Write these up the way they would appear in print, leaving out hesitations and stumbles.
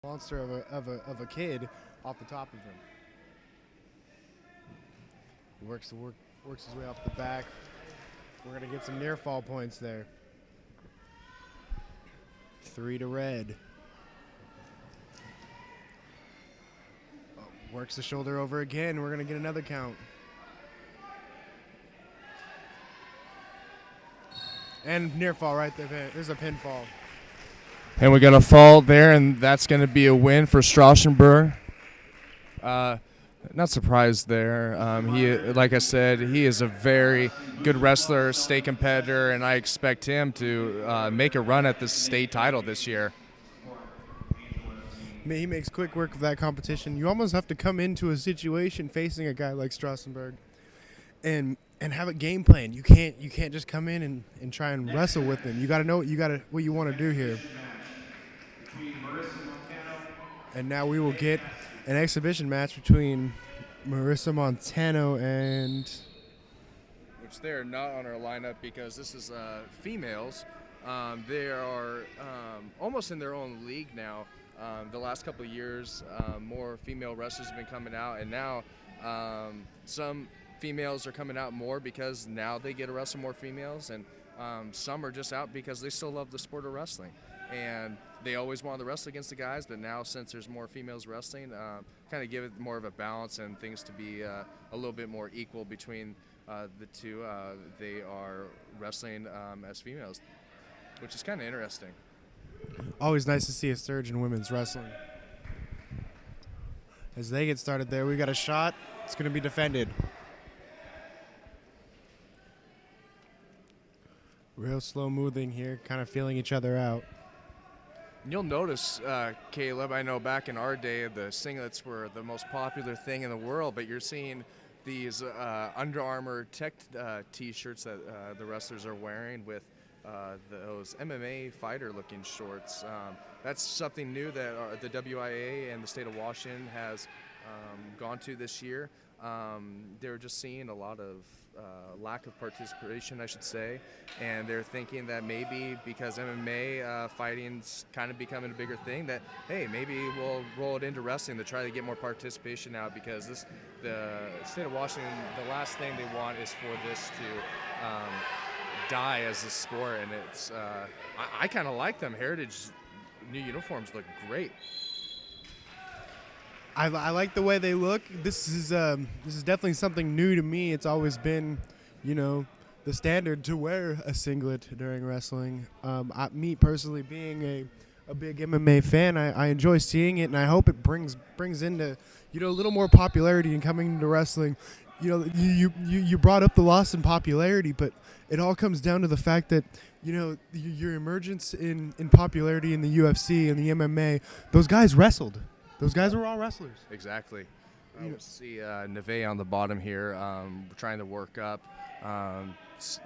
monster of a kid off the top of him. He works his way off the back. We're gonna get some near fall points there. 3 to red. Oh, works the shoulder over again. We're gonna get another count. And near fall right there. There's a pinfall. And we're going to fall there, and that's going to be a win for Strassenberg. Not surprised there. Like I said, he is a very good wrestler, state competitor, and I expect him to make a run at the state title this year. He makes quick work of that competition. You almost have to come into a situation facing a guy like Strassenberg and have a game plan. You can't just come in and try and wrestle with him. You got to know what you want to do here. And now we will get an exhibition match between Marissa Montano and... Which they're not on our lineup because this is females. They are almost in their own league now. The last couple of years, more female wrestlers have been coming out, and now some females are coming out more because now they get to wrestle more females, and some are just out because they still love the sport of wrestling. And they always wanted to wrestle against the guys, but now since there's more females wrestling, kind of give it more of a balance and things to be a little bit more equal between the two. They are wrestling as females, which is kind of interesting. Always nice to see a surge in women's wrestling. As they get started there, we got a shot. It's going to be defended. Real slow moving here, kind of feeling each other out. You'll notice, Caleb, I know back in our day, the singlets were the most popular thing in the world, but you're seeing these Under Armour tech T-shirts that the wrestlers are wearing with those MMA fighter-looking shorts. That's something new that the WIA and the state of Washington has gone to this year. They're just seeing a lot of lack of participation, I should say, and they're thinking that maybe because MMA fighting's kind of becoming a bigger thing, that hey, maybe we'll roll it into wrestling to try to get more participation out, because the state of Washington, the last thing they want is for this to die as a sport, and it's I kind of like them. Heritage new uniforms look great. I like the way they look. This is definitely something new to me. It's always been, the standard to wear a singlet during wrestling. Me personally, being a big MMA fan, I enjoy seeing it, and I hope it brings into a little more popularity in coming into wrestling. You brought up the loss in popularity, but it all comes down to the fact that your emergence in popularity in the UFC and the MMA. Those guys wrestled. Those guys were all wrestlers. Exactly. We'll see Neve on the bottom here, trying to work up.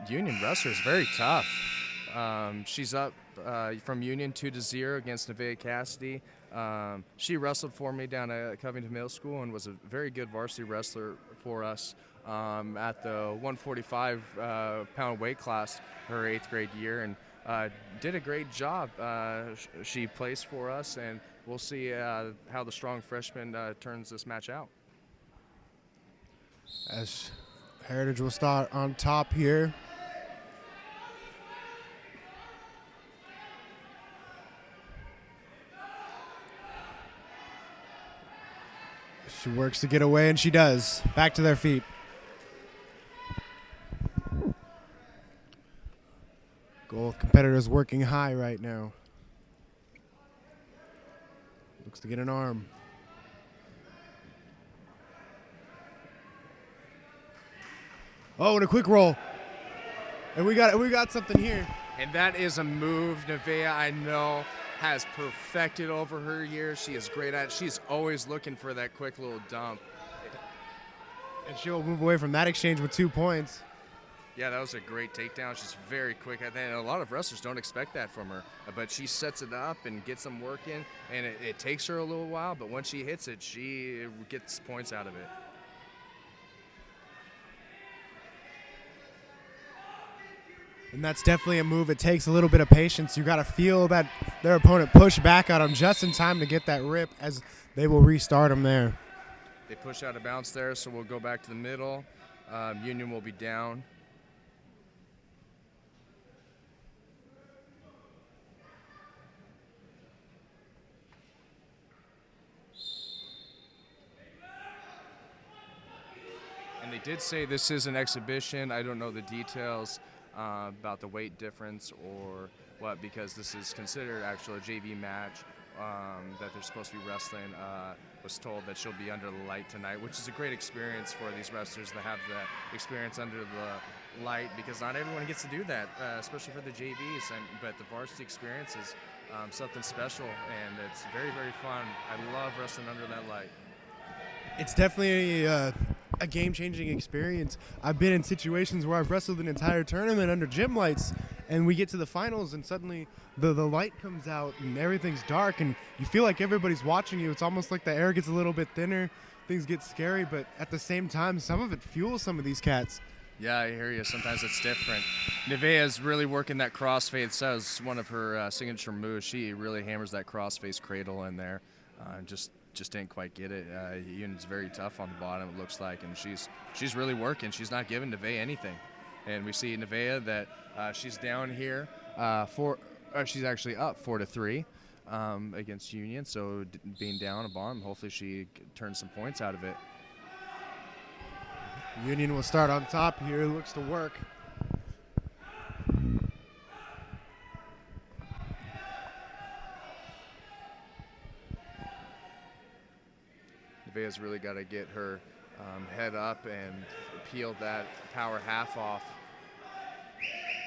Union wrestler is very tough. She's up from Union 2-0 against Neve Cassidy. She wrestled for me down at Covington Middle School and was a very good varsity wrestler for us at the 145-pound weight class her 8th grade year, and did a great job. She placed for us, and we'll see how the strong freshman turns this match out. As Heritage will start on top here. She works to get away, and she does. Back to their feet. Both competitors working high right now. Looks to get an arm. Oh, and a quick roll. And we got something here. And that is a move Nevaeh, I know, has perfected over her years. She is great at it. She's always looking for that quick little dump. And she'll move away from that exchange with 2 points. Yeah, that was a great takedown. She's very quick at that, and a lot of wrestlers don't expect that from her. But she sets it up and gets them working, and it takes her a little while, but once she hits it, she gets points out of it. And that's definitely a move. It takes a little bit of patience. You got to feel that their opponent push back on them just in time to get that rip, as they will restart them there. They push out a bounce there, so we'll go back to the middle. Union will be down. And they did say this is an exhibition. I don't know the details about the weight difference or what, because this is considered actually a JV match that they're supposed to be wrestling. Was told that she'll be under the light tonight, which is a great experience for these wrestlers to have that experience under the light, because not everyone gets to do that, especially for the JVs. But the varsity experience is something special, and it's very, very fun. I love wrestling under that light. It's definitely a game-changing experience. I've been in situations where I've wrestled an entire tournament under gym lights, and we get to the finals, and suddenly the light comes out, and everything's dark, and you feel like everybody's watching you. It's almost like the air gets a little bit thinner. Things get scary, but at the same time, some of it fuels some of these cats. Yeah, I hear you. Sometimes it's different. Nevaeh's really working that crossface. That was one of her signature moves. She really hammers that crossface cradle in there. Just didn't quite get it. Union's very tough on the bottom, it looks like, and she's really working. She's not giving Nevaeh anything. And we see Nevaeh that she's down here she's actually up 4-3 against Union. So being down a bomb, hopefully she turns some points out of it. Union will start on top here. Looks to work. Nevaeh's really got to get her head up and peel that power half off.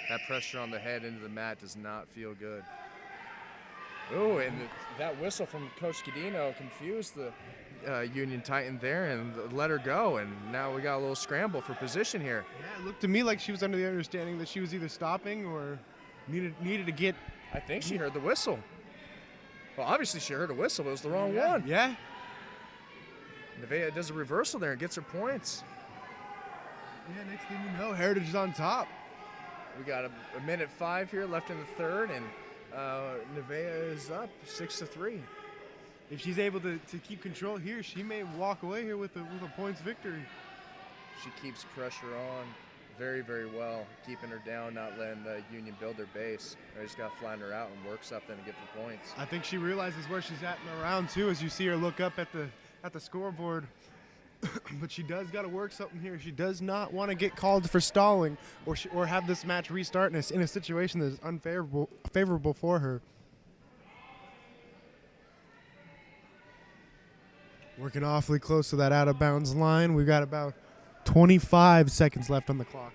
That pressure on the head into the mat does not feel good. Oh, and that whistle from Coach Cadino confused the Union Titan there and let her go. And now we got a little scramble for position here. Yeah, it looked to me like she was under the understanding that she was either stopping or needed to get. I think she heard the whistle. Well, obviously she heard a whistle, but it was the wrong one. Yeah. Nevaeh does a reversal there and gets her points. Yeah, next thing you know, Heritage is on top. We got a minute 5 here left in the third, and Nevaeh is up 6-3. If she's able to keep control here, she may walk away here with a points victory. She keeps pressure on very, very well, keeping her down, not letting the Union build their base. They just got to flatten her out and work something to get the points. I think she realizes where she's at in the round, too, as you see her look up at the scoreboard. But she does got to work something here. She does not want to get called for stalling or have this match restart in a situation that is unfavorable for her. Working awfully close to that out-of-bounds line. We've got about 25 seconds left on the clock.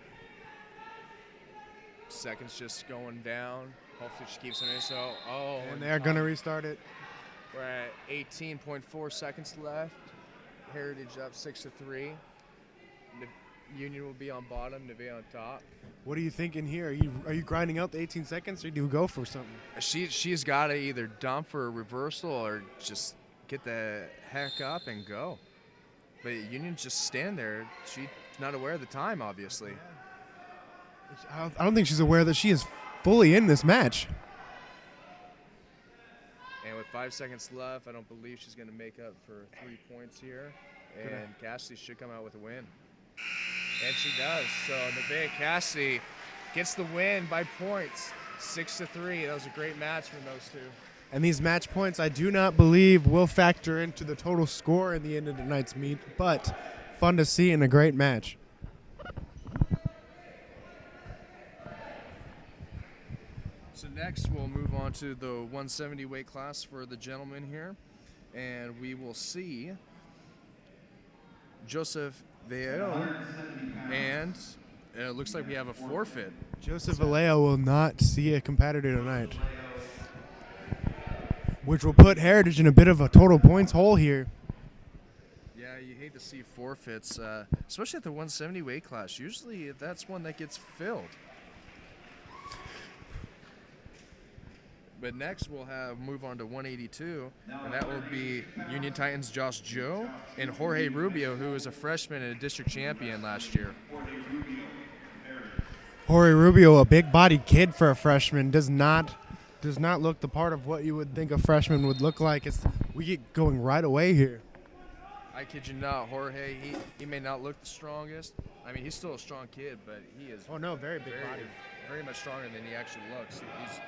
Seconds just going down. Hopefully she keeps them in. And they're going to restart it. We're at 18.4 seconds left. Heritage up 6-3. Union will be on bottom, Nevaeh on top. What are you thinking here? Are you grinding out the 18 seconds, or do you go for something? She's got to either dump for a reversal or just get the heck up and go. But Union just stand there. She's not aware of the time, obviously. I don't think she's aware that she is fully in this match. And with 5 seconds left, I don't believe she's going to make up for 3 points here. And Cassidy should come out with a win. And she does. So Nevaeh Cassidy gets the win by points, 6-3. That was a great match from those two. And these match points, I do not believe, will factor into the total score in the end of tonight's meet, but fun to see and a great match. So next we'll move on to the 170 weight class for the gentlemen here, and we will see Joseph Vallejo, and it looks like we have a forfeit. Joseph Vallejo will not see a competitor tonight, which will put Heritage in a bit of a total points hole here. Yeah, you hate to see forfeits, especially at the 170 weight class. Usually that's one that gets filled. But next we'll move on to 182, and that will be Union Titans Josh Joe and Jorge Rubio, who was a freshman and a district champion last year. Jorge Rubio, a big-bodied kid for a freshman, does not look the part of what you would think a freshman would look like. We get going right away here. I kid you not, Jorge, he may not look the strongest. I mean, he's still a strong kid, but he is Very big-bodied. Very much stronger than he actually looks. He's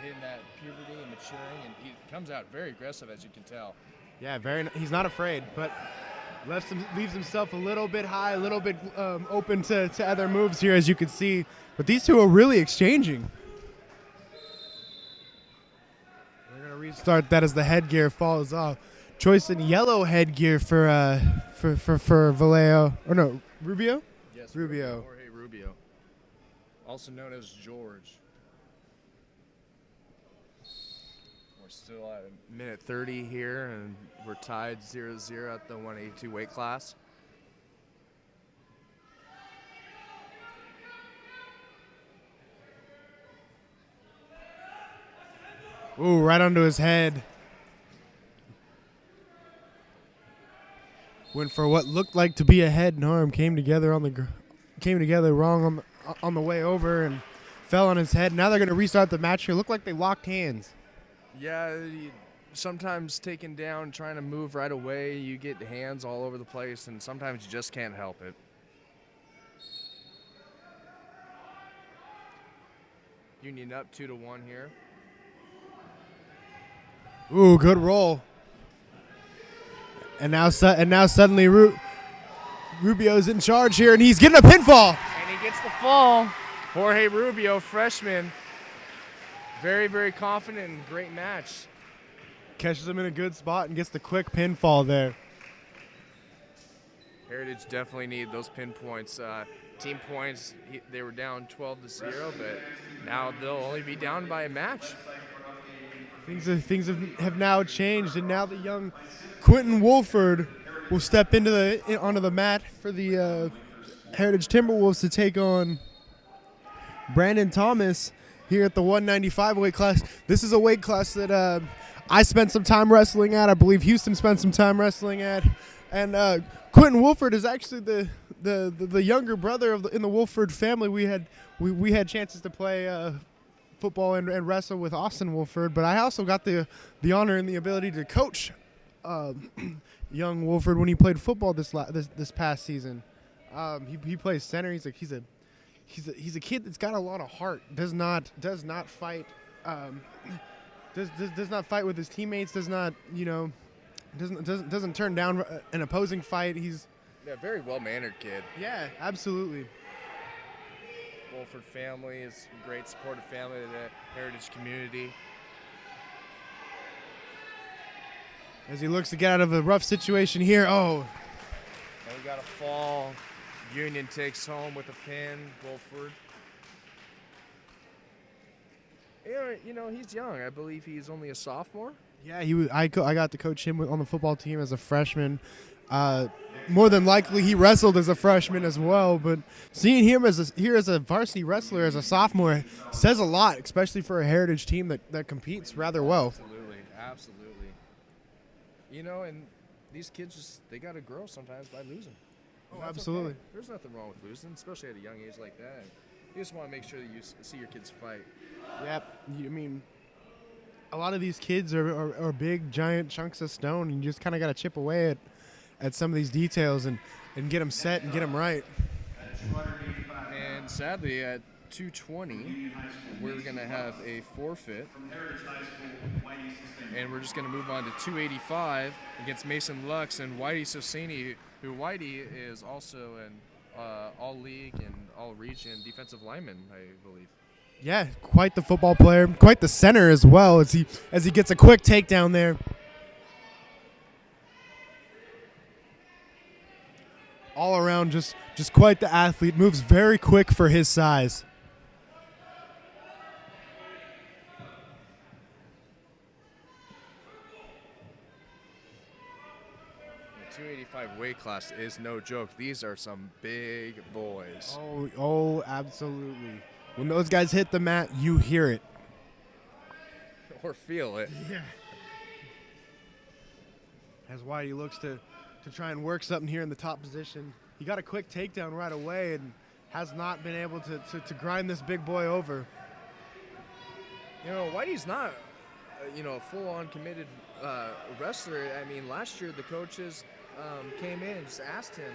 hitting that puberty and maturing, and he comes out very aggressive, as you can tell. Yeah, he's not afraid, but leaves himself a little bit high, a little bit open to other moves here, as you can see. But these two are really exchanging. We're going to restart that as the headgear falls off. Choice in yellow headgear for Vallejo. Or no, Rubio? Yes, Rubio. Jorge Rubio, also known as George. We're still at minute 30 here, and we're tied 0-0 at the 182 weight class. Ooh, right onto his head. Went for what looked like to be a head and arm. Came together wrong on the way over and fell on his head. Now they're going to restart the match here. Looked like they locked hands. Yeah, sometimes taken down, trying to move right away, you get hands all over the place, and sometimes you just can't help it. Union up 2-1 here. Ooh, good roll. And now suddenly Rubio's in charge here, and he's getting a pinfall. And he gets the fall. Jorge Rubio, freshman. Very, very confident and great match. Catches him in a good spot and gets the quick pinfall there. Heritage definitely need those pinpoints. Team points, they were down 12-0, but now they'll only be down by a match. Things have now changed, and now the young Quentin Wolford will step onto the mat for the Heritage Timberwolves to take on Brandon Thomas here at the 195 weight class. This is a weight class that I spent some time wrestling at. I believe Houston spent some time wrestling at, and Quentin Wolford is actually the younger brother in the Wolford family. We had chances to play football and wrestle with Austin Wolford, but I also got the honor and the ability to coach young Wolford when he played football this past season. He plays center. He's a kid that's got a lot of heart. Does not fight. Does not fight with his teammates. Doesn't turn down an opposing fight. He's a very well-mannered kid. Yeah, absolutely. Wolford family is a great supportive family of the Heritage community. As he looks to get out of a rough situation here. Oh. And we got a fall. Union takes home with a pin. Wolford. You know, he's young. I believe he's only a sophomore. Yeah, I got to coach him on the football team as a freshman. More than likely, he wrestled as a freshman as well. But seeing him as a varsity wrestler as a sophomore says a lot, especially for a Heritage team that competes rather well. Absolutely. You know, and these kids they got to grow sometimes by losing. Oh, absolutely. Okay. There's nothing wrong with losing, especially at a young age like that. You just want to make sure that you see your kids fight. Yep. I mean, a lot of these kids are big, giant chunks of stone, and you just kind of got to chip away at some of these details and get them set and get them right. And sadly, at 2:20, we're going to have a forfeit. And we're just going to move on to 285 against Mason Lux and Whitey Sosini, who Whitey is also an all-league and all-region defensive lineman, I believe. Yeah, quite the football player, quite the center as well as he gets a quick takedown there. All around, just quite the athlete. Moves very quick for his size. The 285 weight class is no joke. These are some big boys. Oh, absolutely. When those guys hit the mat, you hear it. Or feel it. Yeah. As Whitey looks to try and work something here in the top position. He got a quick takedown right away, and has not been able to grind this big boy over. You know, Whitey's not, a full-on committed wrestler. I mean, last year the coaches came in and just asked him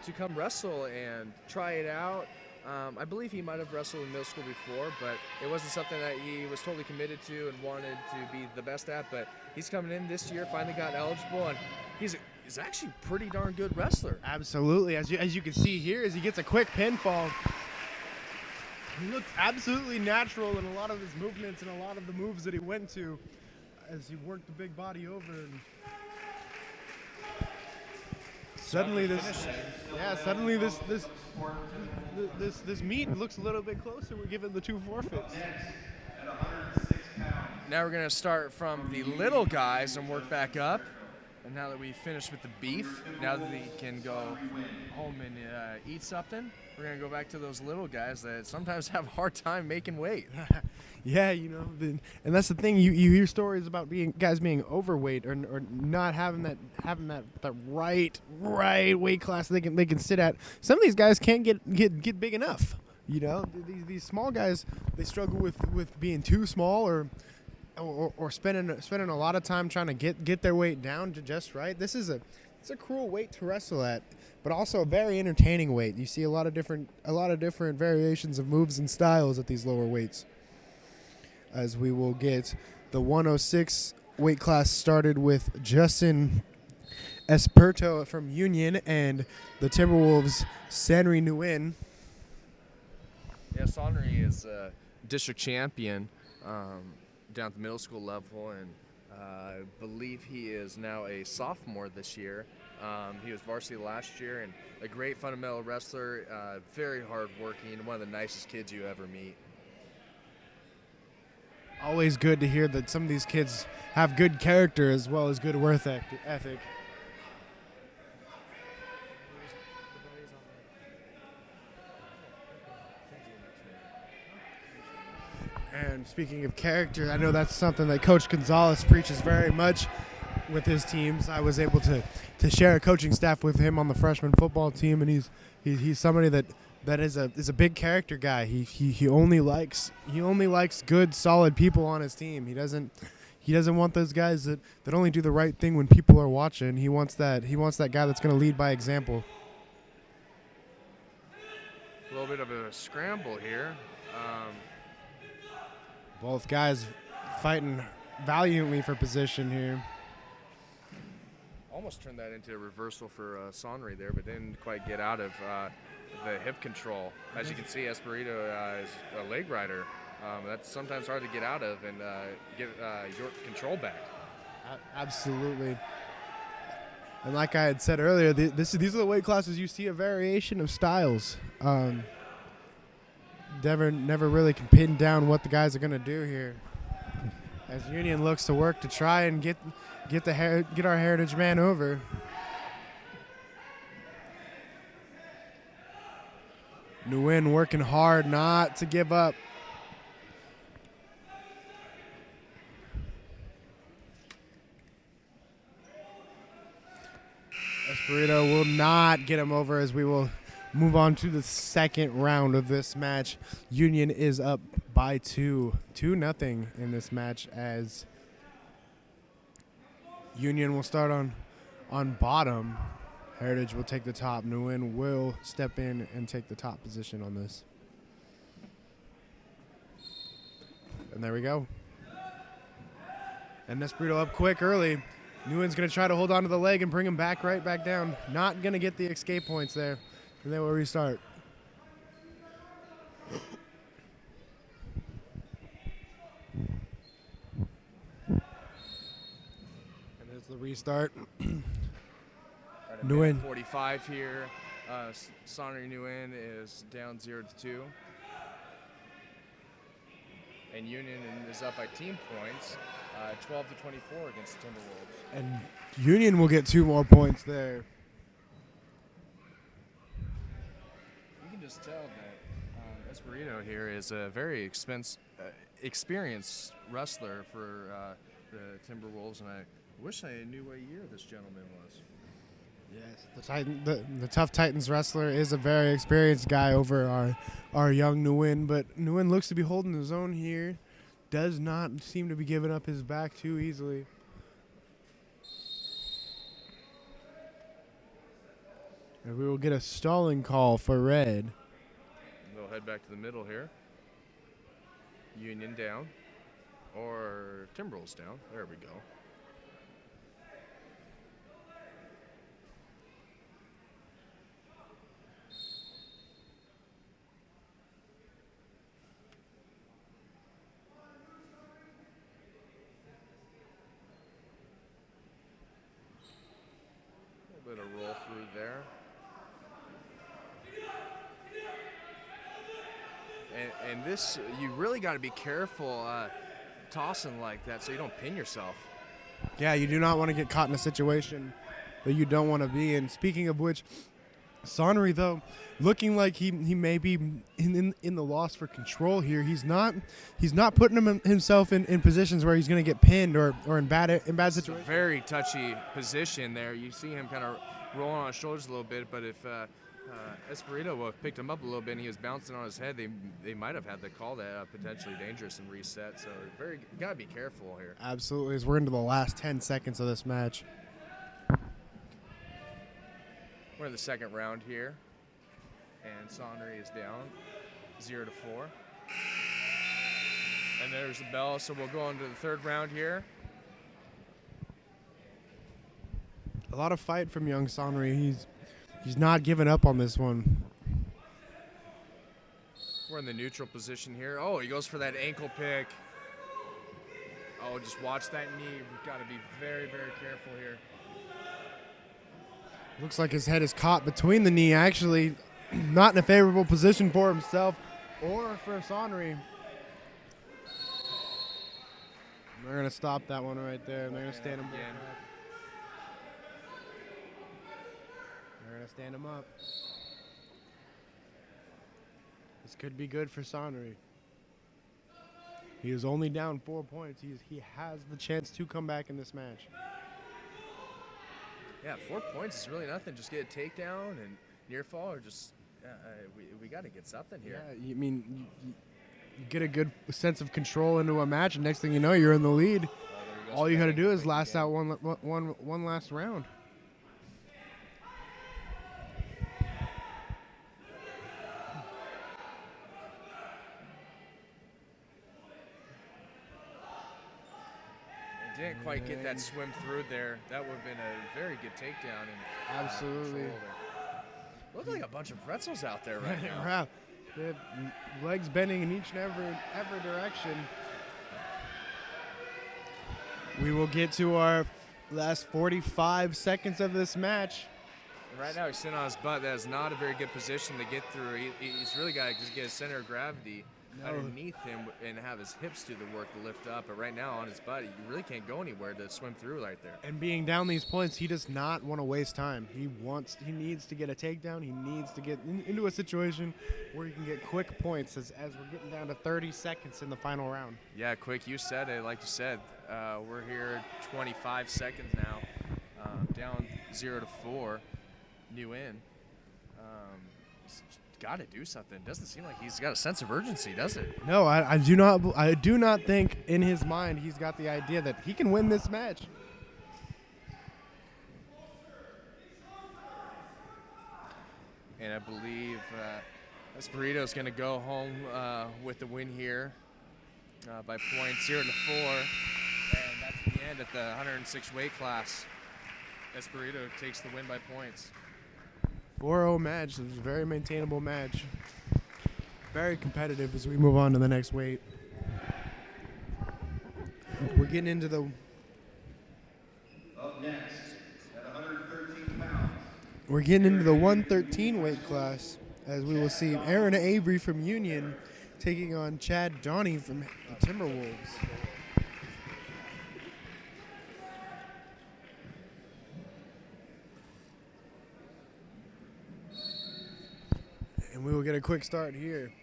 to come wrestle and try it out. I believe he might have wrestled in middle school before, but it wasn't something that he was totally committed to and wanted to be the best at. But he's coming in this year, finally got eligible, and he's actually a pretty darn good wrestler. Absolutely. As you can see here, as he gets a quick pinfall, he looked absolutely natural in a lot of his movements and a lot of the moves that he went to as he worked the big body over. And suddenly this meet looks a little bit closer. We're given the 2 forfeits. Now we're going to start from the little guys and work back up. And now that we finished with the beef, now that we can go home and eat something, we're going to go back to those little guys that sometimes have a hard time making weight. Yeah, and that's the thing. You hear stories about guys being overweight or not having that right weight class they can sit at. Some of these guys can't get big enough. These small guys, they struggle with being too small or spending a lot of time trying to get their weight down to just right. It's a cruel weight to wrestle at, but also a very entertaining weight. You see a lot of different variations of moves and styles at these lower weights. As we will get the 106 weight class started with Justin Esperto from Union and the Timberwolves Sanri Nguyen. Yeah, Sanri is a district champion down at the middle school level, and I believe he is now a sophomore this year. He was varsity last year, and a great fundamental wrestler, very hardworking, one of the nicest kids you ever meet. Always good to hear that some of these kids have good character as well as good work ethic. And speaking of character, I know that's something that Coach Gonzalez preaches very much with his teams. I was able to share a coaching staff with him on the freshman football team, and he's somebody that is a big character guy. He only likes good, solid people on his team. He doesn't want those guys that only do the right thing when people are watching. He wants that guy that's going to lead by example. A little bit of a scramble here. Both guys fighting valiantly for position here. Almost turned that into a reversal for Sanri there, but didn't quite get out of the hip control. As you can see, Esperito is a leg rider. That's sometimes hard to get out of and get your control back. Absolutely. And like I had said earlier, these are the weight classes you see a variation of styles. Never really can pin down what the guys are going to do here. As Union looks to work to try and get our heritage man over. Nguyen working hard not to give up. Esperito will not get him over as we will move on to the second round of this match. Union is up by 2-0 in this match as Union will start on bottom. Heritage will take the top. Nguyen will step in and take the top position on this. And there we go. And Esperito up quick early. Nguyen's going to try to hold on to the leg and bring him right back down. Not going to get the escape points there. And then we'll restart. And there's the restart. Nguyen 45 here. Sanri Nguyen is down 0-2. And Union is up by team points, 12-24 against the Timberwolves. And Union will get 2 more points there. You can just tell that Esperito here is a very experienced wrestler for the Timberwolves, and I wish I knew what year this gentleman was. Yes, the tough Titans wrestler is a very experienced guy over our young Nguyen, but Nguyen looks to be holding his own here. Does not seem to be giving up his back too easily. And we will get a stalling call for red. They'll head back to the middle here. Union down. Or Timberwolves down. There we go. A little bit of roll through there. And this, you really got to be careful tossing like that so you don't pin yourself. Yeah, you do not want to get caught in a situation that you don't want to be in. Speaking of which, Sonnery, though, looking like he may be in the loss for control here. He's not putting himself in positions where he's going to get pinned or in bad situations. Very touchy position there. You see him kind of rolling on his shoulders a little bit, but if Espirito would have picked him up a little bit and he was bouncing on his head, they might have had the call that potentially dangerous and reset. So you got to be careful here. Absolutely, as we're into the last 10 seconds of this match. We're in the second round here, and Sonnery is down 0-4. And there's the bell, so we'll go into the third round here. A lot of fight from young Sonnery. He's not giving up on this one. We're in the neutral position here. Oh, he goes for that ankle pick. Oh, just watch that knee. We've got to be very, very careful here. Looks like his head is caught between the knee, actually not in a favorable position for himself or for Sonnery. They're going to stop that one right there, and they're going to stand him up. They're going to stand him up. This could be good for Sonnery. He is only down 4 points. He has the chance to come back in this match. Yeah, 4 points is really nothing. Just get a takedown and near fall, or just we got to get something here. Yeah, you get a good sense of control into a match, and next thing you know, you're in the lead. All you got to do is last out one last round. Didn't quite get that swim through there. That would have been a very good takedown. And absolutely. Look like a bunch of pretzels out there right now. Wow. They have legs bending in each and every direction. We will get to our last 45 seconds of this match. Right now he's sitting on his butt. That is not a very good position to get through. He's really got to get his center of gravity underneath him and have his hips do the work to lift up. But right now on his butt, you really can't go anywhere to swim through right there. And being down these points, he does not want to waste time. He needs to get a takedown. He needs to get into a situation where he can get quick points as we're getting down to 30 seconds in the final round. Yeah, quick. You said it. Like you said, we're here 25 seconds now, down 0-4. New in. Got to do something. Doesn't seem like he's got a sense of urgency, does it? No, I do not think in his mind he's got the idea that he can win this match. And I believe Espirito's going to go home with the win here by points 0-4. And that's the end at the 106 weight class. Espirito takes the win by points. 4-0 match. It was a very maintainable match. Very competitive as we move on to the next weight. We're getting into the... Up next, at 113 pounds. We're getting into the 113 weight class as we will see Aaron Avery from Union taking on Chad Donnie from the Timberwolves. And we will get a quick start here.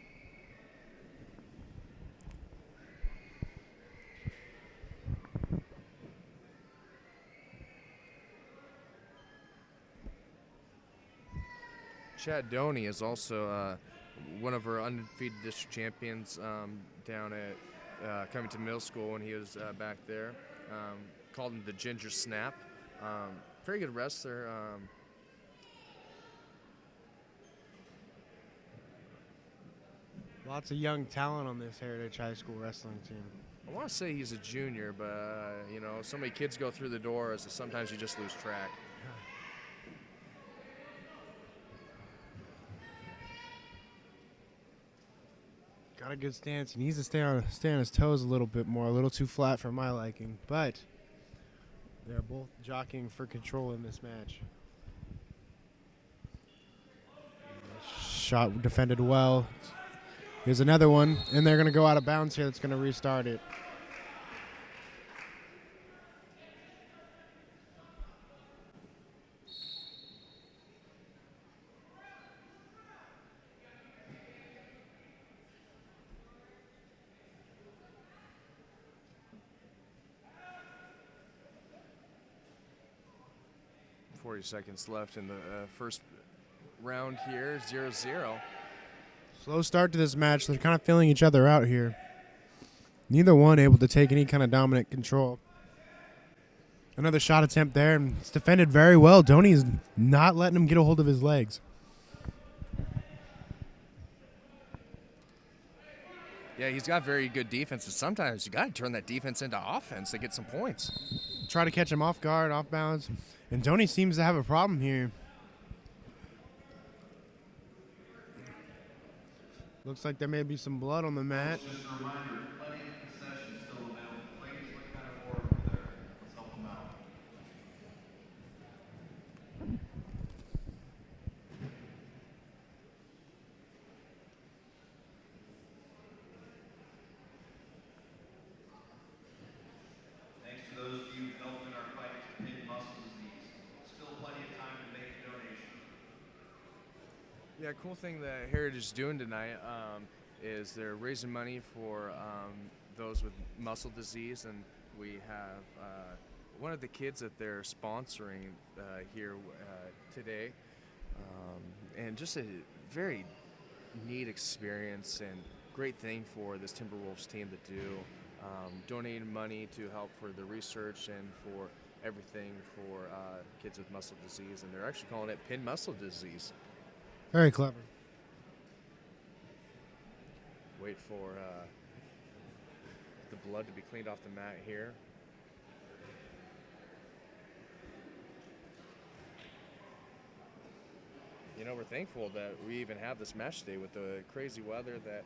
Chad Doney is also one of our undefeated district champions down at Covington Middle School when he was back there. Called him the Ginger Snap. Very good wrestler. Lots of young talent on this Heritage High School wrestling team. I want to say he's a junior, but you know, so many kids go through the doors that sometimes you just lose track. Got a good stance. He needs to stay on his toes a little bit more. A little too flat for my liking, but they're both jockeying for control in this match. Shot defended well. Here's another one, and they're going to go out of bounds here. That's going to restart it. Seconds left in the first round here, 0-0. Slow start to this match. They're kind of feeling each other out here. Neither one able to take any kind of dominant control. Another shot attempt there, and it's defended very well. Doney's not letting him get a hold of his legs. Yeah, he's got very good defense, and sometimes you got to turn that defense into offense to get some points. Try to catch him off guard, off balance. And Doney seems to have a problem here. Looks like there may be some blood on the mat. Just a reminder, plenty of concessions still available. Ladies, what kind of order over there? Let's help them out. Thanks to those of you helping our fight to pin muscle disease. Still plenty of time to make a donation. Yeah, cool thing that Heritage is doing tonight is they're raising money for those with muscle disease, and we have one of the kids that they're sponsoring here today, and just a very neat experience and great thing for this Timberwolves team to do, donating money to help for the research and for everything for kids with muscle disease, and they're actually calling it pin muscle disease. Very clever. Wait for the blood to be cleaned off the mat here. You know, we're thankful that we even have this match today with the crazy weather that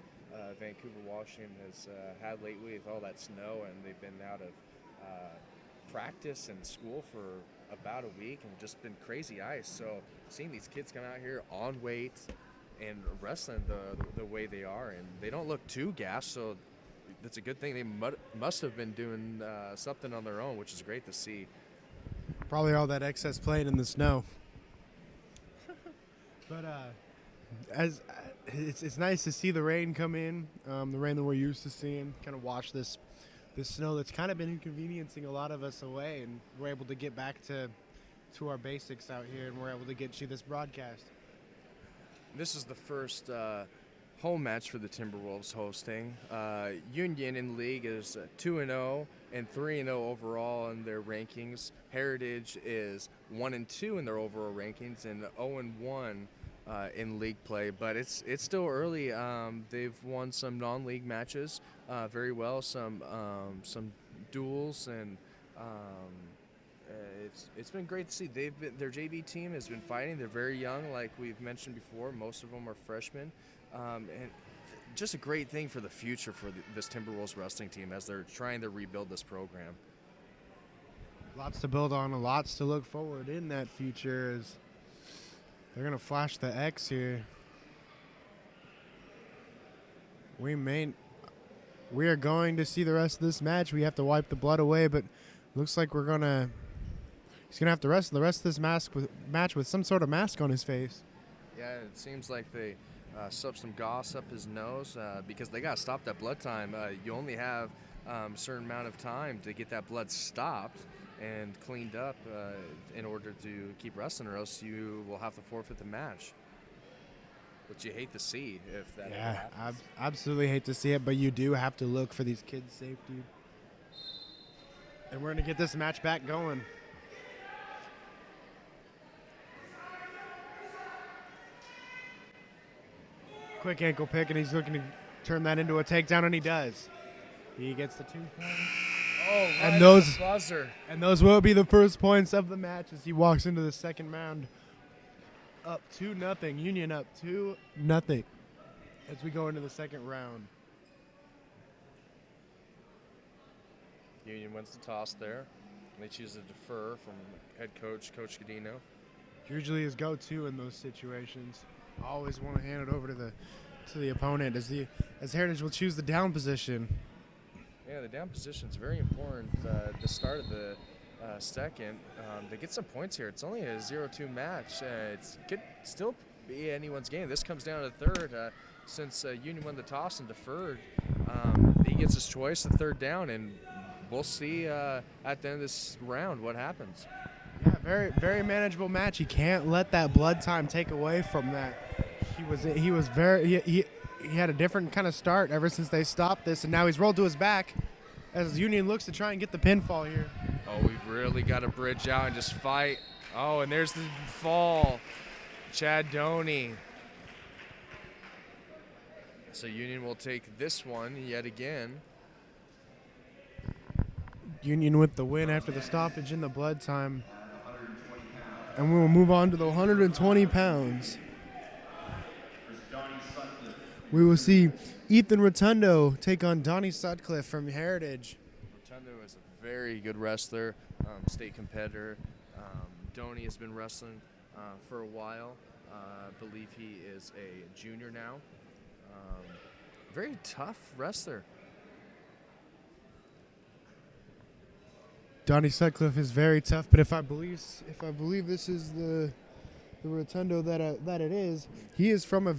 Vancouver, Washington has had lately with all that snow, and they've been out of practice and school for about a week and just been crazy ice. So seeing these kids come out here on weight and wrestling the way they are, and they don't look too gassed, so that's a good thing. They must have been doing something on their own, which is great to see. Probably all that excess playing in the snow. But as it's nice to see the rain come in, the rain that we're used to seeing. Kind of watch this snow that's kind of been inconveniencing a lot of us away, and we're able to get back to our basics out here, and we're able to get you this broadcast. This is the first home match for the Timberwolves hosting. Union in league is 2-0 and 3-0 overall in their rankings. Heritage is 1-2 in their overall rankings and 0-1 in league play. But it's still early. They've won some non-league matches very well, some duels, and it's been great to see. Their JV team has been fighting. They're very young, like we've mentioned before. Most of them are freshmen, and just a great thing for the future for this Timberwolves wrestling team as they're trying to rebuild this program. Lots to build on, and lots to look forward in that future as they're going to flash the X here. We are going to see the rest of this match. We have to wipe the blood away, but looks like he's going to have to wrestle the rest of this match with some sort of mask on his face. Yeah, it seems like they stuffed some gauze up his nose because they got to stop that blood time. You only have a certain amount of time to get that blood stopped and cleaned up in order to keep wrestling, or else you will have to forfeit the match. which you hate to see if that ever Yeah, happens. I absolutely hate to see it, but you do have to look for these kids' safety. And we're going to get this match back going. Quick ankle pick, and he's looking to turn that into a takedown, and he does. He gets the 2 points. Oh, right And on those- the buzzer. And those will be the first points of the match as he walks into the second round. Up 2-0. Union up 2-0 as we go into the second round. Union wins the toss there. They choose to defer from head coach, Coach Godino. Usually his go-to in those situations. Always want to hand it over to the opponent as Heritage will choose the down position. Yeah, the down position is very important at the start of the second. They get some points here. It's only a 0-2 match. It could still be anyone's game. This comes down to the third. Since Union won the toss and deferred, he gets his choice, the third down, and we'll see at the end of this round what happens. Yeah, very very manageable match. He can't let that blood time take away from that. He had a different kind of start ever since they stopped this, and now he's rolled to his back as Union looks to try and get the pinfall here. Oh, we've really got to bridge out and just fight. Oh, and there's the fall. Chad Doney. So Union will take this one yet again. Union with the win after the stoppage in the blood time. And we will move on to the 120 pounds. We will see Ethan Rotundo take on Donnie Sutcliffe from Heritage. Rotundo is a very good wrestler, state competitor. Doney has been wrestling for a while. I believe he is a junior now. Very tough wrestler. Donnie Sutcliffe is very tough, but if I believe this is the Rotundo that it is, he is from a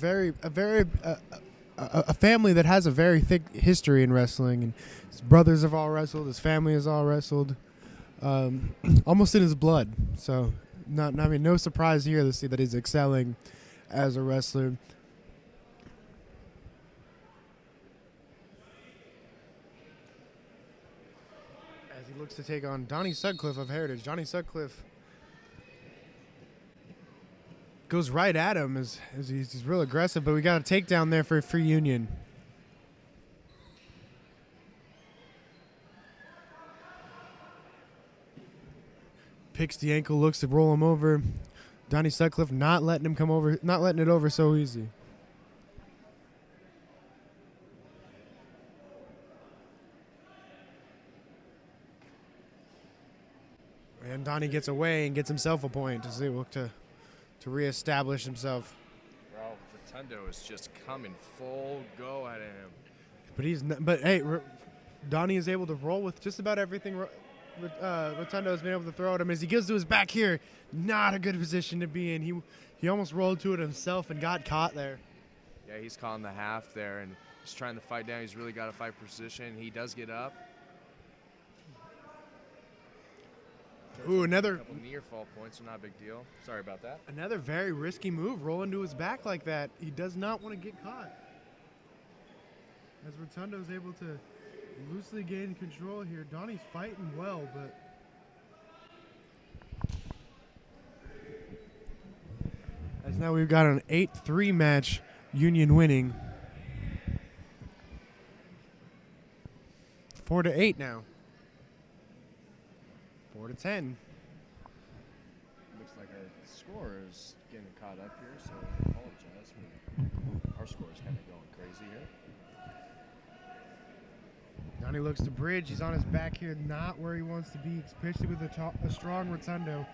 family that has a very thick history in wrestling, and his brothers have all wrestled, his family has all wrestled, almost in his blood. So, no surprise here to see that he's excelling as a wrestler. As he looks to take on Donnie Sutcliffe of Heritage. Donnie Sutcliffe goes right at him as he's real aggressive, but we got a takedown there for Free Union. Picks the ankle, looks to roll him over. Donnie Sutcliffe not letting it over so easy. And Donnie gets away and gets himself a point as they look to reestablish himself. Well, Rotundo is just coming full go at him. But hey, Donnie is able to roll with just about everything Rotundo has been able to throw at him. As he gets to his back here, not a good position to be in. He almost rolled to it himself and got caught there. Yeah, he's caught in the half there and he's trying to fight down. He's really got to fight position. He does get up. Ooh, A couple near fall points, so not a big deal. Sorry about that. another very risky move, rolling to his back like that. He does not want to get caught. As Rotundo is able to loosely gain control here. Donnie's fighting well, but as now we've got an 8-3 match, Union winning. 4-8 now. 4-10. Looks like a score is getting caught up here, so I apologize. Our score is kind of going crazy here. Donnie looks to bridge. He's on his back here, not where he wants to be, especially with a strong Rotundo.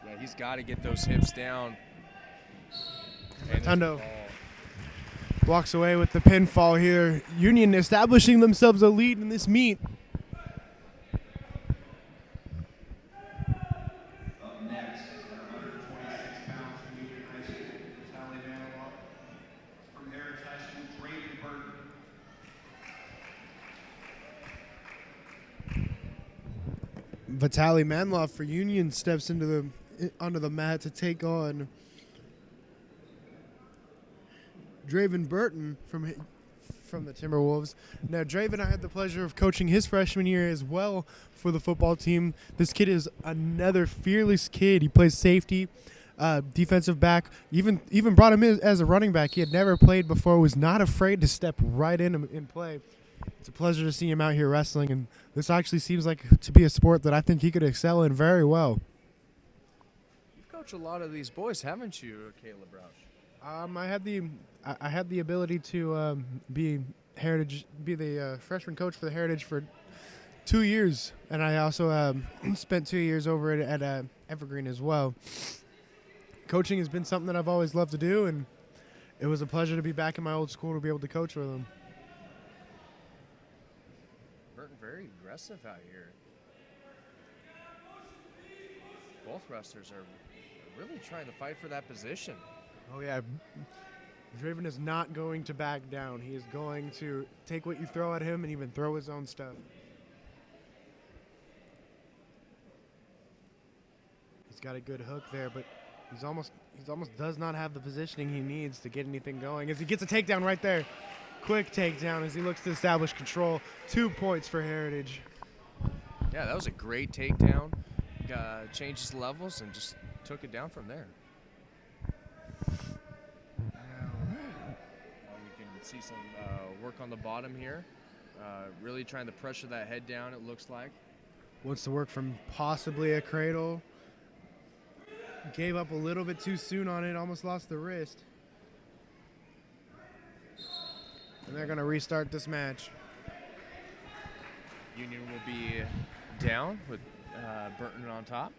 Yeah, he's got to get those hips down. And Rotundo his ball. walks away with the pinfall here. Union establishing themselves a lead in this meet. Up next, at 126 pounds from Union High School, Vitaly Manilov. From Heritage High School, Drayden Burton. Vitaly Manlov for Union steps onto the mat to take on Draven Burton from the Timberwolves. Now, Draven, I had the pleasure of coaching his freshman year as well for the football team. This kid is another fearless kid. He plays safety, defensive back. Even brought him in as a running back. He had never played before. Was not afraid to step right in and play. It's a pleasure to see him out here wrestling, and this actually seems like to be a sport that I think he could excel in very well. You've coached a lot of these boys, haven't you, Caleb Roush? I had the ability to be the freshman coach for the Heritage for 2 years, and I also spent 2 years over at Evergreen as well. Coaching has been something that I've always loved to do, and it was a pleasure to be back in my old school to be able to coach with them. Burton very aggressive out here. Both wrestlers are really trying to fight for that position. Oh, yeah. Draven is not going to back down. He is going to take what you throw at him and even throw his own stuff. He's got a good hook there, but he's almost does not have the positioning he needs to get anything going. As he gets a takedown right there. Quick takedown as he looks to establish control. 2 points for Heritage. Yeah, that was a great takedown. Changed his levels and just took it down from there. We can see some work on the bottom here. Really trying to pressure that head down, it looks like. Wants to work from possibly a cradle. Gave up a little bit too soon on it. Almost lost the wrist. And they're going to restart this match. Union will be down with Burton on top.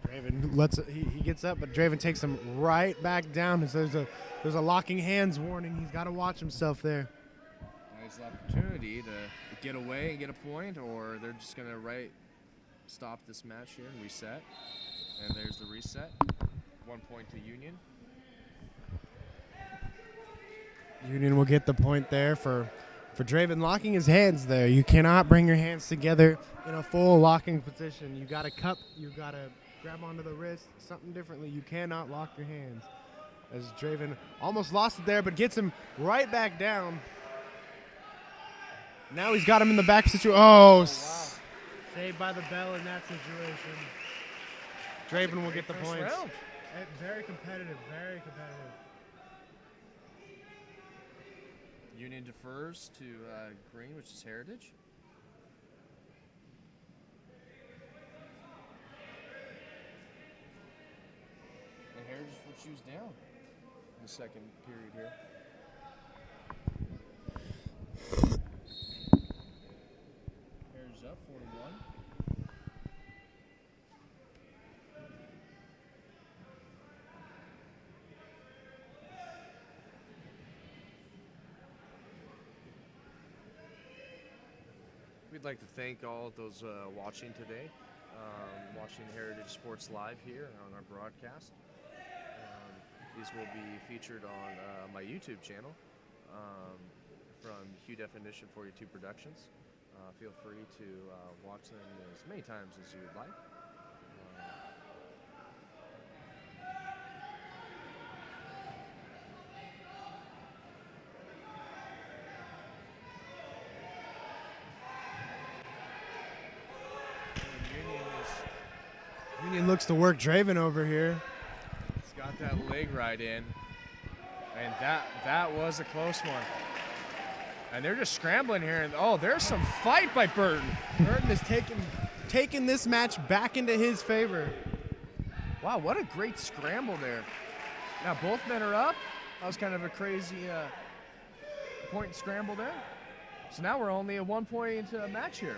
Draven he gets up, but Draven takes him right back down. So there's a locking hands warning. He's got to watch himself there. Nice opportunity to get away and get a point, or they're just going to stop this match here and reset. And there's the reset. 1 point to Union. Union will get the point there for Draven locking his hands there. You cannot bring your hands together in a full locking position. You got to cup, you got to grab onto the wrist, something differently. You cannot lock your hands. As Draven almost lost it there, but gets him right back down. Now he's got him in the back situation. Oh, wow. Saved by the bell in that situation. Draven will get the points. Very competitive, very competitive. Union defers to green, which is Heritage. And Heritage will choose down in the second period here. Heritage up 41. We'd like to thank all of those watching today, watching Heritage Sports Live here on our broadcast. These will be featured on my YouTube channel from Hugh Definition 42 Productions. Feel free to watch them as many times as you would like. Union looks to work Draven over here. He's got that leg right in. And that was a close one. And they're just scrambling here. And oh, there's some fight by Burton. Burton is taking this match back into his favor. Wow, what a great scramble there. Now both men are up. That was kind of a crazy point scramble there. So now we're only a 1 point match here.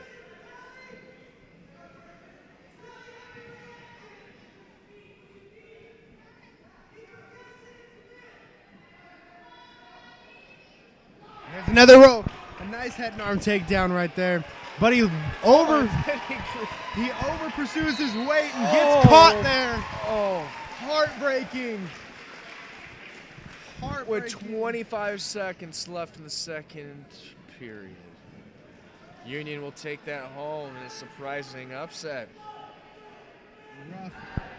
There's another roll. A nice head and arm takedown right there. But he over pursues his weight and gets caught there. Oh, Heartbreaking. with 25 seconds left in the second period. Union will take that home in a surprising upset.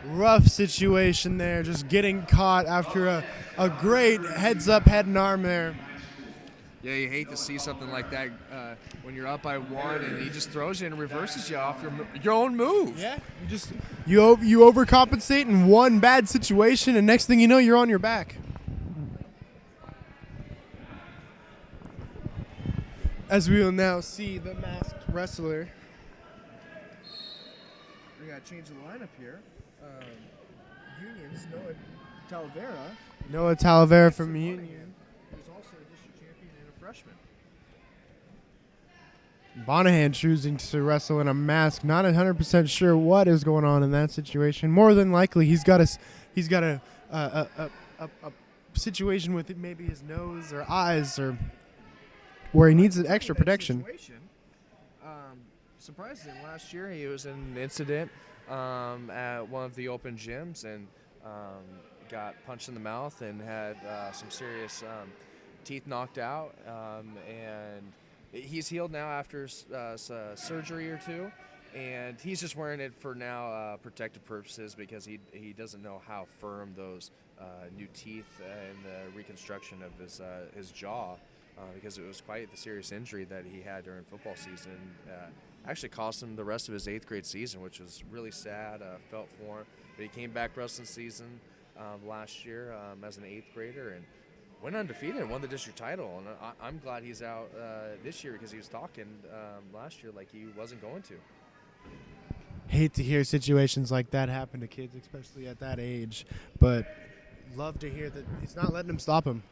Rough situation there, just getting caught after a great heads-up head and arm there. Yeah, you hate to see something like that when you're up by one and he just throws you and reverses you off your own move. Yeah, you overcompensate in one bad situation, and next thing you know, you're on your back. As we will now see the masked wrestler. We got to change the lineup here. Union's Noah Talavera. Noah Talavera from Union. Who's also a district champion and a freshman. Bonahan choosing to wrestle in a mask. Not 100% sure what is going on in that situation. More than likely, he's got a situation with maybe his nose or eyes or where he needs an extra protection. Surprisingly, last year he was in an incident at one of the open gyms and got punched in the mouth and had some serious teeth knocked out. And he's healed now after surgery or two, and he's just wearing it for now protective purposes because he doesn't know how firm those new teeth and the reconstruction of his jaw. Because it was quite the serious injury that he had during football season. Actually cost him the rest of his 8th grade season, which was really sad. Felt for him. But he came back wrestling season last year as an 8th grader and went undefeated and won the district title. And I'm glad he's out this year because he was talking last year like he wasn't going to. Hate to hear situations like that happen to kids, especially at that age. But love to hear that he's not letting him stop him.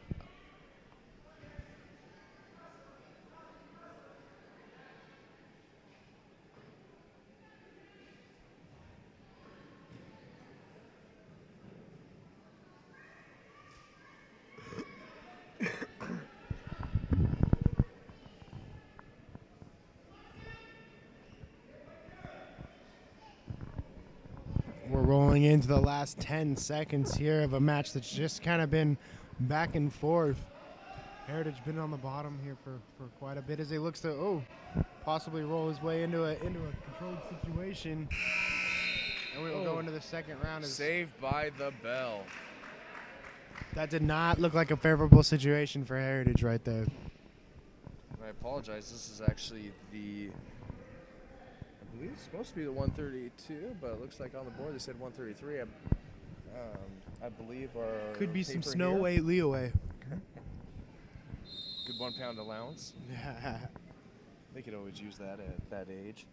We're rolling into the last 10 seconds here of a match that's just kind of been back and forth. Heritage been on the bottom here for quite a bit as he looks to possibly roll his way into a controlled situation. And we will go into the second round. Saved by the bell. That did not look like a favorable situation for Heritage right there. I apologize. This is actually I believe it's supposed to be the 132, but it looks like on the board they said 133. I believe our could be some paper snow here. weight leeway. Good 1 pound allowance. They could always use that at that age.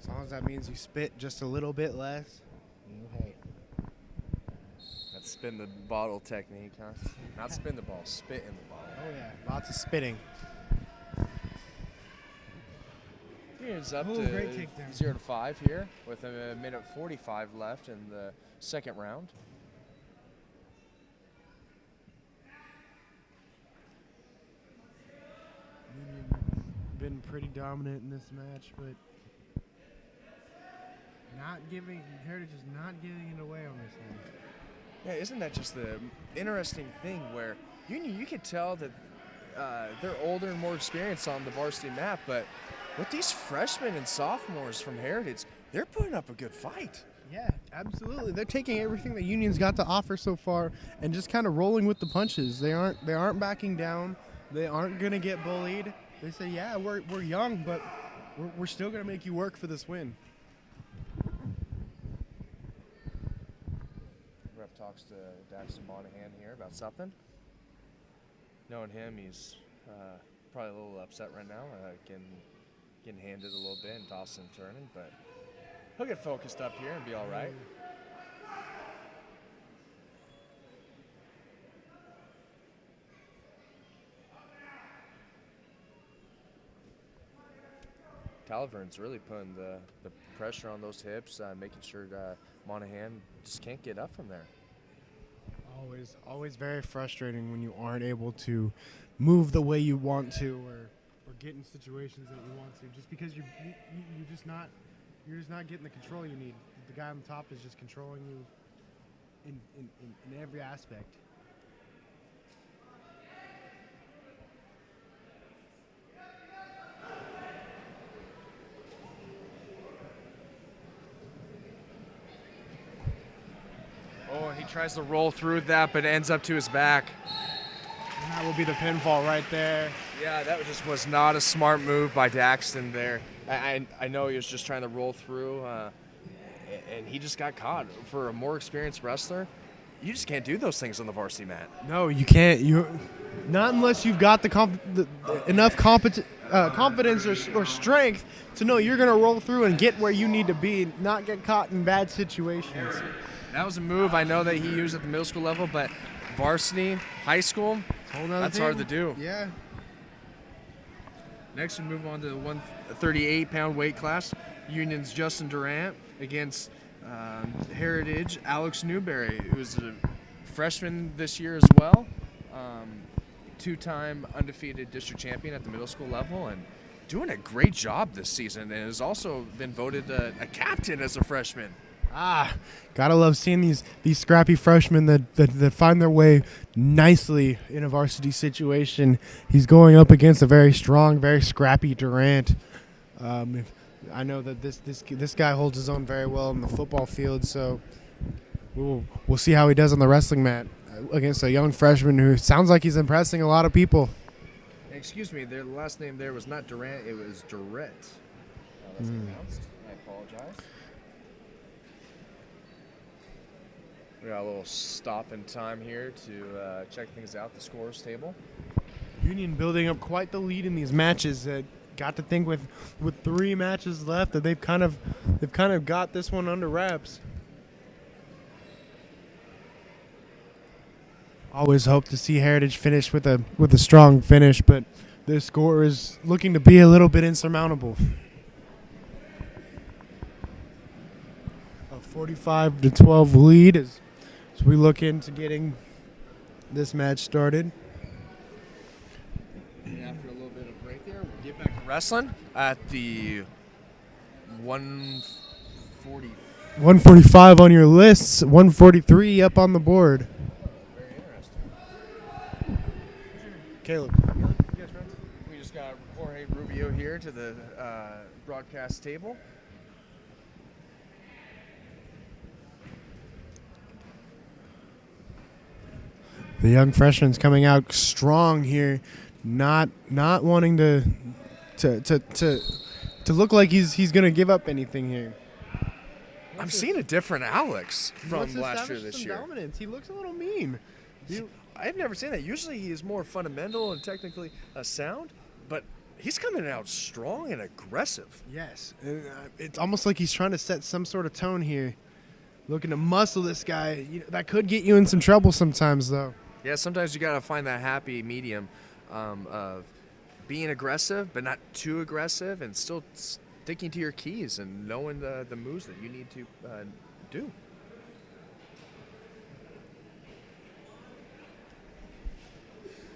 As long as that means you spit just a little bit less. Hey. That's spin the bottle technique, huh? Not spin the ball, spit in the bottle. Oh yeah, lots of spitting. It's up great to takedown. 0-5 here with a minute 45 left in the second round. Union's been pretty dominant in this match, but Heritage is not giving it away on this one. Yeah, isn't that just the interesting thing where you could tell that they're older and more experienced on the varsity map, but with these freshmen and sophomores from Heritage, they're putting up a good fight. Yeah, absolutely. They're taking everything that Union's got to offer so far and just kind of rolling with the punches. They aren't backing down. They aren't gonna get bullied. They say, yeah, we're young, but we're still gonna make you work for this win. Ref talks to Daxton Monahan here about something. Knowing him, he's probably a little upset right now, getting handed a little bit and tossing and turning, but he'll get focused up here and be all right. Talavern's really putting the pressure on those hips, making sure Monahan just can't get up from there. Always very frustrating when you aren't able to move the way you want to or get in situations that you want to, just because you're just not getting the control you need. The guy on the top is just controlling you in every aspect. Tries to roll through that, but ends up to his back. And that will be the pinfall right there. Yeah, that just was not a smart move by Daxton there. I know he was just trying to roll through, and he just got caught. For a more experienced wrestler, you just can't do those things on the varsity mat. No, you can't. Not unless you've got enough confidence or strength to know you're going to roll through and get where you need to be, not get caught in bad situations. That was a move I know that he used at the middle school level, but varsity, high school, that's hard to do. Yeah. Next, we move on to the 138-pound weight class. Union's Justin Durant against Heritage Alex Newberry, who's a freshman this year as well. Two-time undefeated district champion at the middle school level and doing a great job this season, and has also been voted a captain as a freshman. Gotta love seeing these scrappy freshmen that find their way nicely in a varsity situation. He's going up against a very strong, very scrappy Durant. I know that this guy holds his own very well in the football field, so we'll see how he does on the wrestling mat against a young freshman who sounds like he's impressing a lot of people. Excuse me, their last name there was not Durant, it was Durrett. That's pronounced. I apologize. We got a little stop in time here to check things out, the scores table. Union building up quite the lead in these matches. Got to think with 3 matches left that they've kind of got this one under wraps. Always hope to see Heritage finish with a strong finish, but their score is looking to be a little bit insurmountable. A 45-12 lead as we look into getting this match started. And after a little bit of break there, we'll get back to wrestling at the 145 on your lists, 143 up on the board. Very interesting. Caleb. Yes, friends. We just got Jorge Rubio here to the broadcast table. The young freshman's coming out strong here, not wanting to look like he's going to give up anything here. I'm seeing a different Alex from last year this year. Dominance. He looks a little mean. I've never seen that. Usually he is more fundamental and technically sound, but he's coming out strong and aggressive. Yes. It's almost like he's trying to set some sort of tone here. Looking to muscle this guy. That could get you in some trouble sometimes, though. Yeah, sometimes you got to find that happy medium of being aggressive, but not too aggressive, and still sticking to your keys and knowing the moves that you need to do.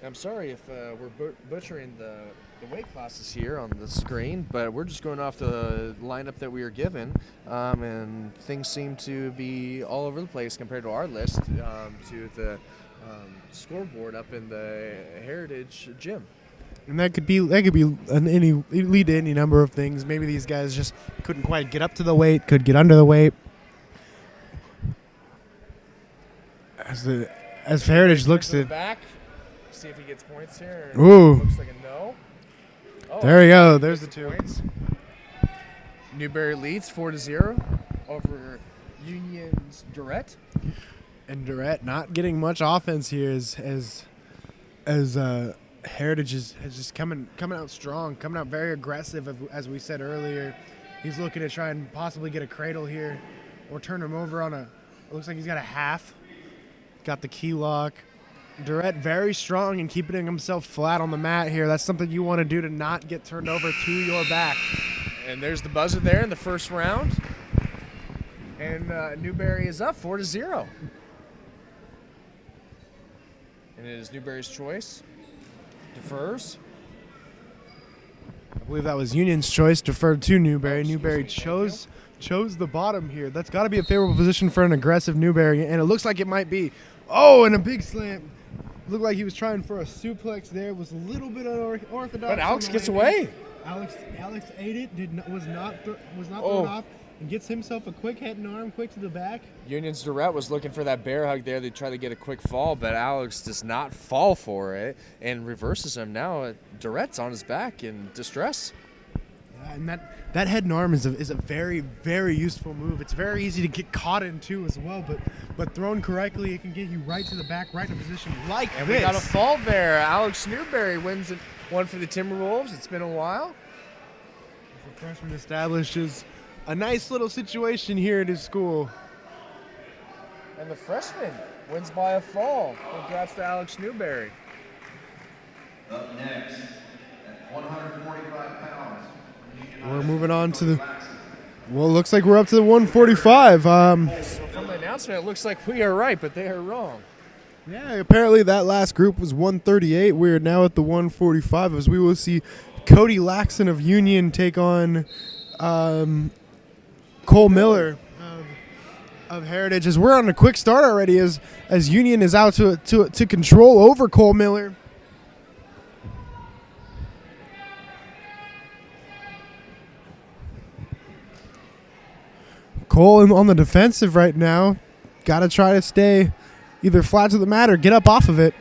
I'm sorry if we're butchering the weight classes here on the screen, but we're just going off the lineup that we were given, and things seem to be all over the place compared to our list to the scoreboard up in the Heritage Gym. And that could lead to any number of things. Maybe these guys just couldn't quite get up to the weight, could get under the weight. As Heritage looks to back, see if he gets points here. Ooh. Looks like a no. Oh, there we go. There's the 2 points. Newberry leads 4-0 over Union's Durrett. And Durrett not getting much offense here as Heritage is just coming out strong, coming out very aggressive, as we said earlier. He's looking to try and possibly get a cradle here or turn him over on it looks like he's got a half. Got the key lock. Durrett very strong and keeping himself flat on the mat here. That's something you want to do to not get turned over to your back. And there's the buzzer there in the first round. And Newberry is up 4-0. And it is Newberry's choice. Defers. I believe that was Union's choice, deferred to Newberry. Newberry chose the bottom here. That's got to be a favorable position for an aggressive Newberry, and it looks like it might be. Oh, and a big slam. Looked like he was trying for a suplex there. It was a little bit unorthodox. But Alex gets away. Alex ate it. Was not thrown off. and gets himself a quick head and arm, quick to the back. Union's Durrett was looking for that bear hug there. They try to get a quick fall, but Alex does not fall for it and reverses him. Now Durrett's on his back in distress. Yeah, and that head and arm is a very, very useful move. It's very easy to get caught in too as well, but thrown correctly, it can get you right to the back, right in a position like And this. we got a fall there. Alex Newberry wins one for the Timberwolves. It's been a while. The freshman establishes a nice little situation here at his school. And the freshman wins by a fall. Congrats to Alex Newberry. Up next, at 145 pounds. We're moving on to the. Well, it looks like we're up to the 145. So from the announcement, it looks like we are right, but they are wrong. Yeah, apparently that last group was 138. We're now at the 145 as we will see Cody Laxon of Union take on Cole Miller of Heritage. As we're on a quick start already, as Union is out to control over Cole Miller. Cole on the defensive right now. Got to try to stay either flat to the mat or get up off of it.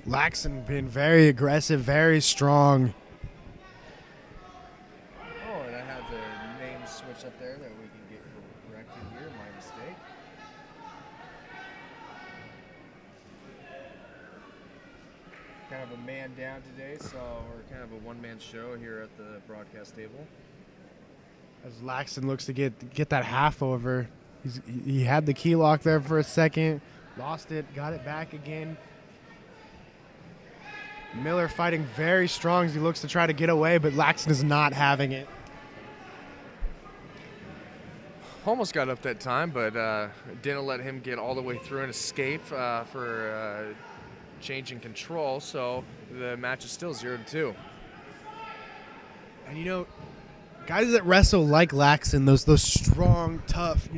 Laxon been very aggressive, very strong. Oh, and I had the name switch up there that we can get corrected here. My mistake. Kind of a man down today, so we're kind of a one-man show here at the broadcast table. As Laxon looks to get that half over. He had the key lock there for a second, lost it, got it back again. Miller fighting very strong as he looks to try to get away, but Laxon is not having it. Almost got up that time, but didn't let him get all the way through and escape for changing control. So the match is still 0-2. And you know, guys that wrestle like Laxon, those strong, tough,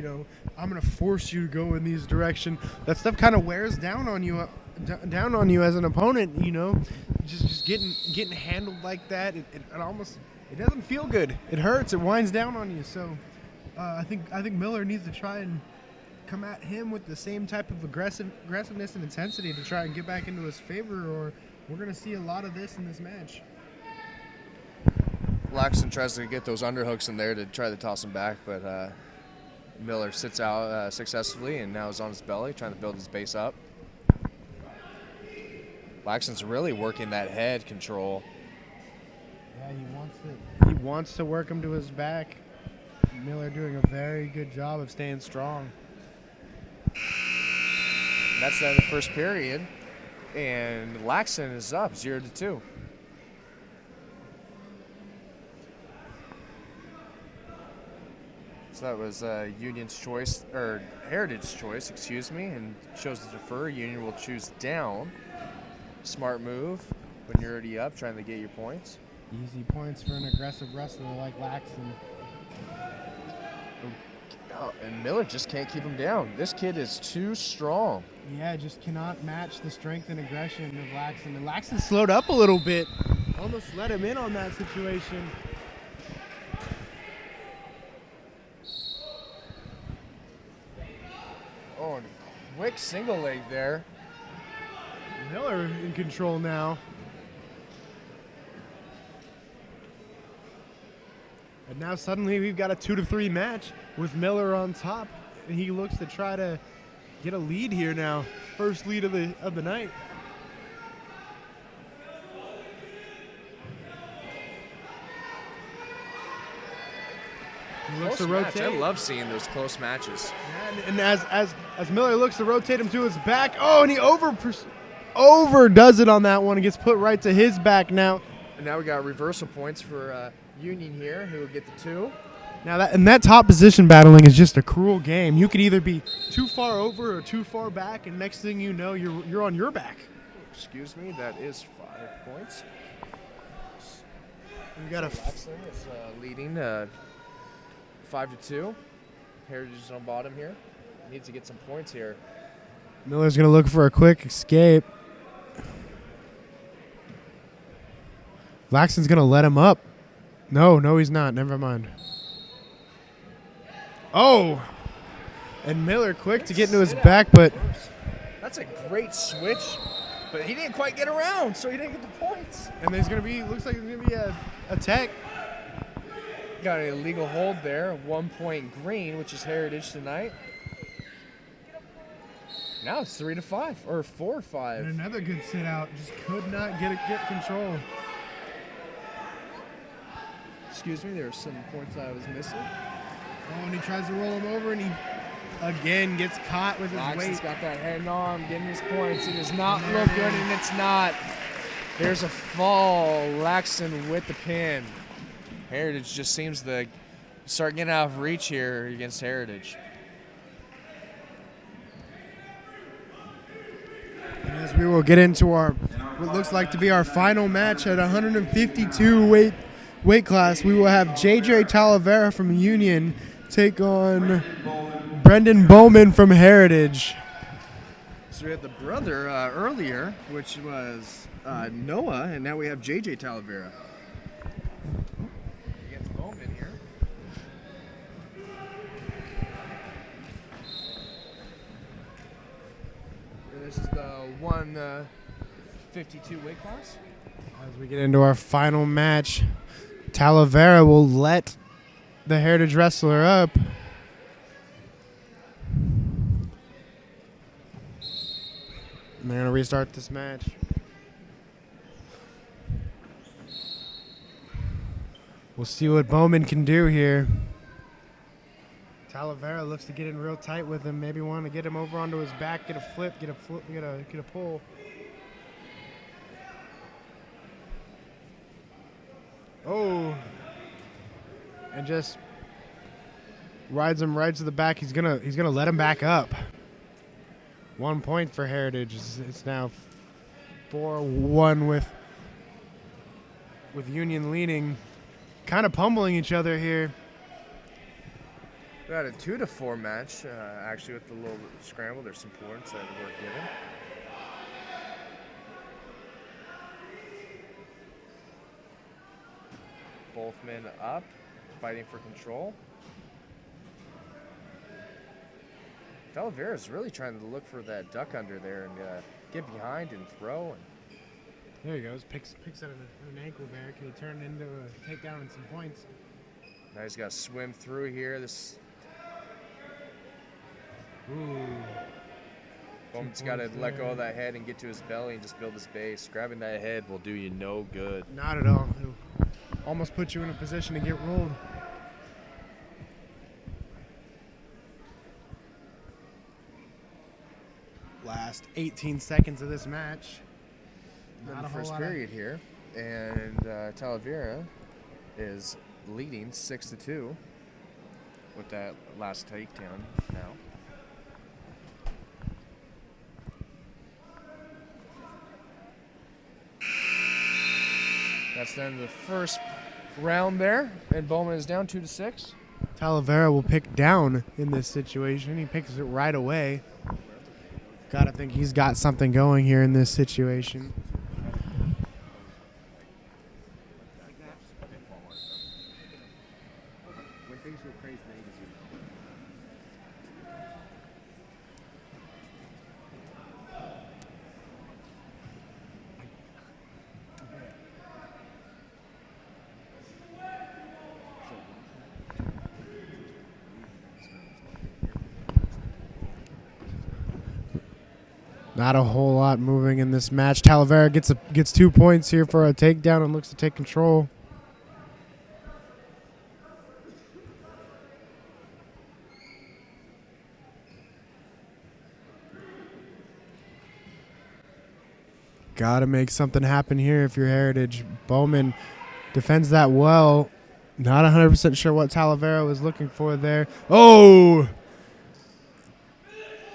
I'm gonna force you to go in these direction. That stuff kind of wears down on you as an opponent. Just getting handled like that. It doesn't feel good. It hurts. It winds down on you. So I think Miller needs to try and come at him with the same type of aggressiveness and intensity to try and get back into his favor, or we're gonna see a lot of this in this match. Laxon tries to get those underhooks in there to try to toss him back, but Miller sits out successfully and now is on his belly trying to build his base up. Laxon's really working that head control. Yeah, he wants to work him to his back. Miller doing a very good job of staying strong. And that's the end of the first period, and Laxon is up 0-2. So that was Union's choice, or Heritage choice, excuse me, and chose to defer. Union will choose down. Smart move when you're already up, trying to get your points. Easy points for an aggressive wrestler like Laxon. Oh, and Miller just can't keep him down. This kid is too strong. Yeah, just cannot match the strength and aggression of Laxon. And Laxon slowed up a little bit. Almost let him in on that situation. Oh, and quick single leg there. Miller in control now. And now suddenly we've got a 2-3 match with Miller on top. And he looks to try to get a lead here now. First lead of the night. He looks to rotate. I love seeing those close matches. And as Miller looks to rotate him to his back, oh, and he overdoes it on that one and gets put right to his back now. And now we got reversal points for Union here, who will get the 2. Now that top position battling is just a cruel game. You could either be too far over or too far back, and next thing you know, you're on your back. Excuse me, that is 5 points. You got Laxon is leading 5-2. Heritage is on bottom here. Needs to get some points here. Miller's gonna look for a quick escape. Laxton's going to let him up. No, he's not. Never mind. Oh! And Miller quick to get into his back, but... That's a great switch, but he didn't quite get around, so he didn't get the points. And there's going to be, looks like there's going to be a tech. Got an illegal hold there, 1 point green, which is Heritage tonight. Now it's 3-5, or 4-5. And another good sit out. Just could not get control. Excuse me, there were some points I was missing. Oh, and he tries to roll him over, and he again gets caught with his Laxton's weight. got that head on, getting his points. It does not look good, and it's not. There's a fall. Laxton with the pin. Heritage just seems to start getting out of reach here against Heritage. And as we will get into our what looks like to be our final match at 152 weight class, we will have JJ Talavera from Union take on Brendan Bowman from Heritage. So we had the brother earlier, which was Noah, and now we have JJ Talavera. Against Bowman here. And this is the 152 weight class. As we get into our final match, Talavera will let the Heritage wrestler up. And they're going to restart this match. We'll see what Bowman can do here. Talavera looks to get in real tight with him. Maybe want to get him over onto his back, get a flip, get a pull. Oh. And just rides him right to the back. He's gonna let him back up. 1 point for Heritage. It's now 4-1 with Union leading, kind of pummeling each other here. We had a 2-4 match, actually, with the little scramble. There's some points that were given. Both men up, fighting for control. Talavera is really trying to look for that duck under there and get behind and throw. And there he goes. Picks at an ankle bear. Can he turn it into a takedown and some points? now he's got to swim through here. This Bowman's got to let go of that head and get to his belly and just build his base. Grabbing that head will do you no good. Not at all. It'll almost put you in a position to get rolled. Last 18 seconds of this match. In the first period here, and Talavera is leading 6-2 with that last takedown now. That's then the first round there, and Bowman is down 2-6. Talavera will pick down in this situation. He picks it right away. Gotta think he's got something going here in this situation. Not a whole lot moving in this match. Talavera gets 2 points here for a takedown and looks to take control. Gotta make something happen here if you're Heritage. Bowman defends that well. Not 100% sure what Talavera was looking for there. Oh!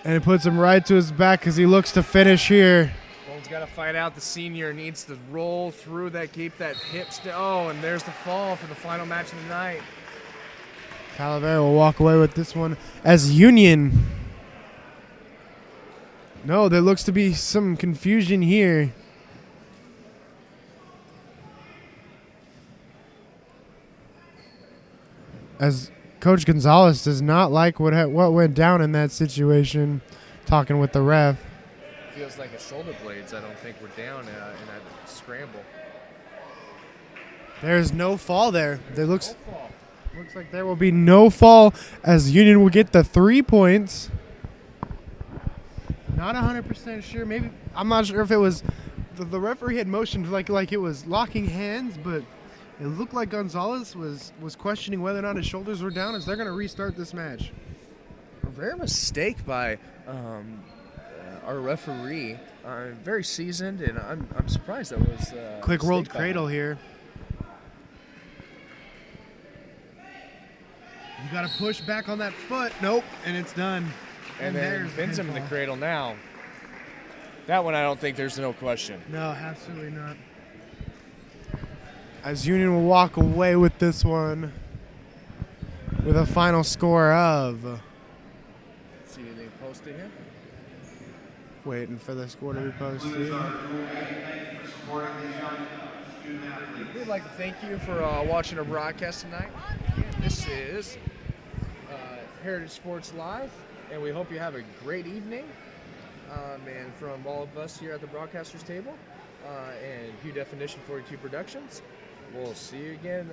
And it puts him right to his back because he looks to finish here. Bowman's got to fight out. The senior needs to roll through that, keep that hips down. Oh, and there's the fall for the final match of the night. Talavera will walk away with this one as Union. No, there looks to be some confusion here. as Coach Gonzalez does not like what went down in that situation, talking with the ref. Feels like his shoulder blades, I don't think, were down in that scramble. There's no fall there. Looks No fall. like there will be no fall as Union will get the 3 points. Not 100% sure. Maybe I'm not sure if it was the referee had motioned like it was locking hands, but it looked like Gonzalez was questioning whether or not his shoulders were down as they're going to restart this match. A rare mistake by our referee. Very seasoned, and I'm surprised that was Quick a rolled mistake by cradle him. here. You got to push back on that foot. Nope, and it's done. And then there's pins him in the pinfall. cradle now. That one, I don't think there's no question. No, absolutely not. As Union will walk away with this one with a final score of. See anything posted here? Waiting for the score to be posted. Concludes our Middleweight thank you for supporting these young student athletes. We'd like to thank you for watching our broadcast tonight. This is Heritage Sports Live, and we hope you have a great evening. And from all of us here at the broadcasters table and Hugh Definition 42 Productions, we'll see you again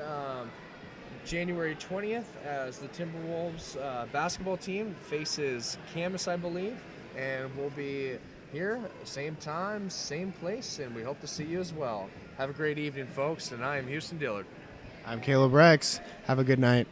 January 20th as the Timberwolves basketball team faces Camas, I believe, and we'll be here same time, same place, and we hope to see you as well. Have a great evening, folks, and I am Houston Dillard. I'm Caleb Rex. Have a good night.